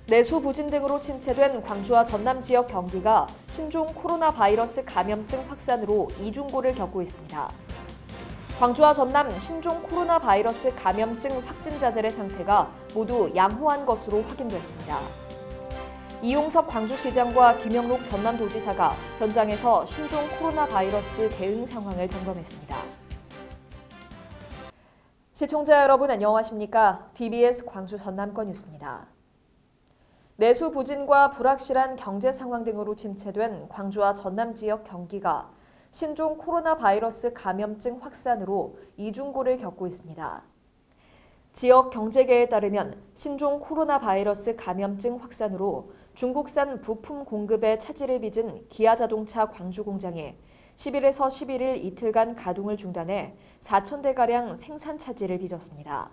내수 부진 등으로 침체된 광주와 전남 지역 경기가 신종 코로나 바이러스 감염증 확산으로 이중고를 겪고 있습니다. 광주와 전남 신종 코로나 바이러스 감염증 확진자들의 상태가 모두 양호한 것으로 확인됐습니다. 이용섭 광주시장과 김영록 전남도지사가 현장에서 신종 코로나 바이러스 대응 상황을 점검했습니다. 시청자 여러분 안녕하십니까? TBS 광주 전남권 뉴스입니다. 내수 부진과 불확실한 경제 상황 등으로 침체된 광주와 전남 지역 경기가 신종 코로나 바이러스 감염증 확산으로 이중고를 겪고 있습니다. 지역 경제계에 따르면 신종 코로나 바이러스 감염증 확산으로 중국산 부품 공급에 차질을 빚은 기아자동차 광주 공장에 10일에서 11일 이틀간 가동을 중단해 4,000대가량 생산 차질을 빚었습니다.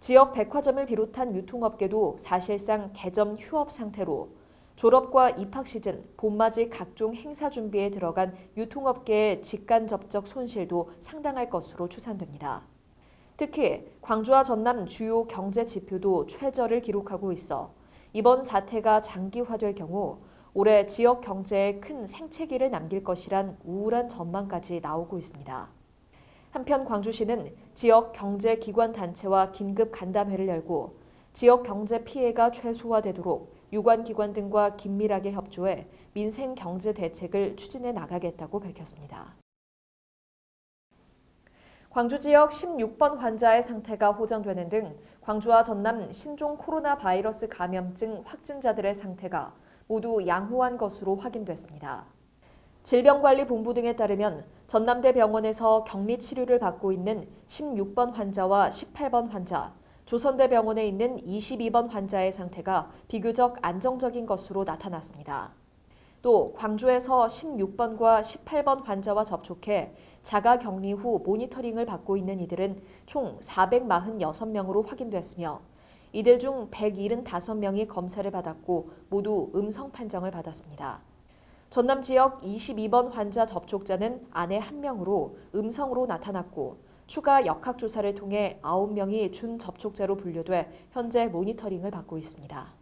지역 백화점을 비롯한 유통업계도 사실상 개점 휴업 상태로 졸업과 입학 시즌, 봄맞이 각종 행사 준비에 들어간 유통업계의 직간접적 손실도 상당할 것으로 추산됩니다. 특히 광주와 전남 주요 경제 지표도 최저를 기록하고 있어 이번 사태가 장기화될 경우 올해 지역 경제에 큰 생채기를 남길 것이란 우울한 전망까지 나오고 있습니다. 한편 광주시는 지역 경제 기관 단체와 긴급 간담회를 열고 지역 경제 피해가 최소화되도록 유관 기관 등과 긴밀하게 협조해 민생 경제 대책을 추진해 나가겠다고 밝혔습니다. 광주 지역 16번 환자의 상태가 호전되는 등 광주와 전남 신종 코로나 바이러스 감염증 확진자들의 상태가 모두 양호한 것으로 확인됐습니다. 질병관리본부 등에 따르면 전남대병원에서 격리 치료를 받고 있는 16번 환자와 18번 환자, 조선대병원에 있는 22번 환자의 상태가 비교적 안정적인 것으로 나타났습니다. 또 광주에서 16번과 18번 환자와 접촉해 자가격리 후 모니터링을 받고 있는 이들은 총 446명으로 확인됐으며 이들 중 175명이 검사를 받았고 모두 음성 판정을 받았습니다. 전남 지역 22번 환자 접촉자는 아내 1명으로 음성으로 나타났고 추가 역학조사를 통해 9명이 준접촉자로 분류돼 현재 모니터링을 받고 있습니다.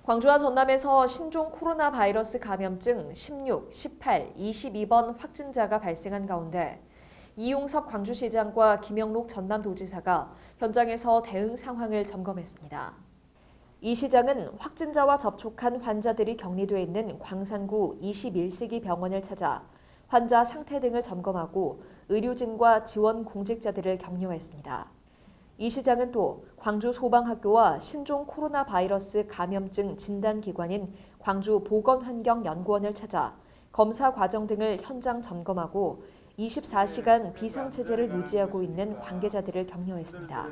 광주와 전남에서 신종 코로나 바이러스 감염증 16, 18, 22번 확진자가 발생한 가운데 이용섭 광주시장과 김영록 전남도지사가 현장에서 대응 상황을 점검했습니다. 이 시장은 확진자와 접촉한 환자들이 격리돼 있는 광산구 21세기 병원을 찾아 환자 상태 등을 점검하고 의료진과 지원 공직자들을 격려했습니다. 이 시장은 또 광주 소방학교와 신종 코로나 바이러스 감염증 진단기관인 광주 보건환경연구원을 찾아 검사 과정 등을 현장 점검하고 24시간 비상체제를 유지하고 있는 관계자들을 격려했습니다.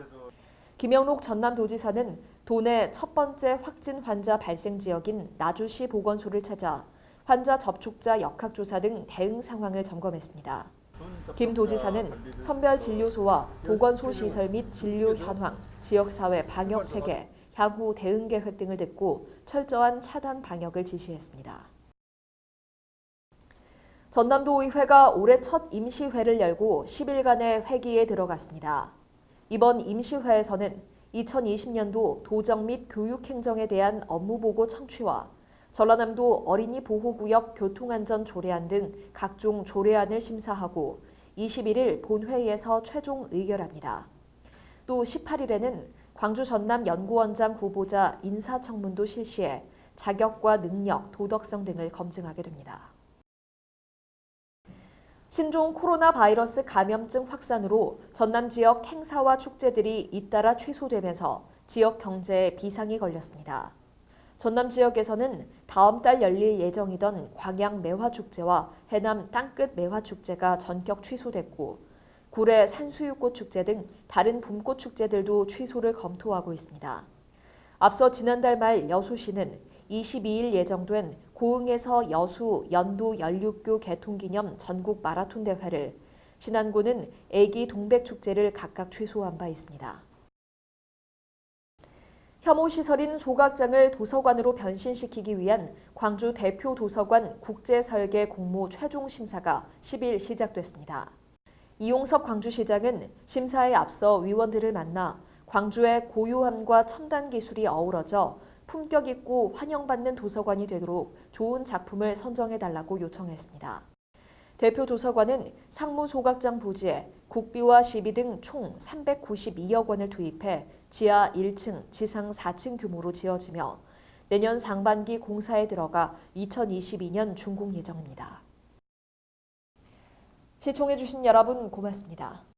김영록 전남도지사는 도내 첫 번째 확진 환자 발생 지역인 나주시 보건소를 찾아 환자 접촉자 역학조사 등 대응 상황을 점검했습니다. 김 도지사는 선별진료소와 보건소 시설 및 진료 현황, 지역사회 방역체계, 향후 대응 계획 등을 듣고 철저한 차단 방역을 지시했습니다. 전남도의회가 올해 첫 임시회를 열고 10일간의 회기에 들어갔습니다. 이번 임시회에서는 2020년도 도정 및 교육행정에 대한 업무보고 청취와 전라남도 어린이 보호구역 교통안전 조례안 등 각종 조례안을 심사하고 21일 본회의에서 최종 의결합니다. 또 18일에는 광주 전남 연구원장 후보자 인사청문도 실시해 자격과 능력, 도덕성 등을 검증하게 됩니다. 신종 코로나 바이러스 감염증 확산으로 전남 지역 행사와 축제들이 잇따라 취소되면서 지역 경제에 비상이 걸렸습니다. 전남 지역에서는 다음 달 열릴 예정이던 광양 매화축제와 해남 땅끝 매화축제가 전격 취소됐고 구례 산수유꽃 축제 등 다른 봄꽃 축제들도 취소를 검토하고 있습니다. 앞서 지난달 말 여수시는 22일 예정된 고흥에서 여수 연도 연륙교 개통기념 전국 마라톤 대회를, 신안군은 애기 동백축제를 각각 취소한 바 있습니다. 혐오시설인 소각장을 도서관으로 변신시키기 위한 광주 대표 도서관 국제설계 공모 최종 심사가 10일 시작됐습니다. 이용섭 광주시장은 심사에 앞서 위원들을 만나 광주의 고유함과 첨단 기술이 어우러져 품격 있고 환영받는 도서관이 되도록 좋은 작품을 선정해달라고 요청했습니다. 대표 도서관은 상무소각장 부지에 국비와 시비 등 총 392억 원을 투입해 지하 1층, 지상 4층 규모로 지어지며 내년 상반기 공사에 들어가 2022년 준공 예정입니다. 시청해주신 여러분 고맙습니다.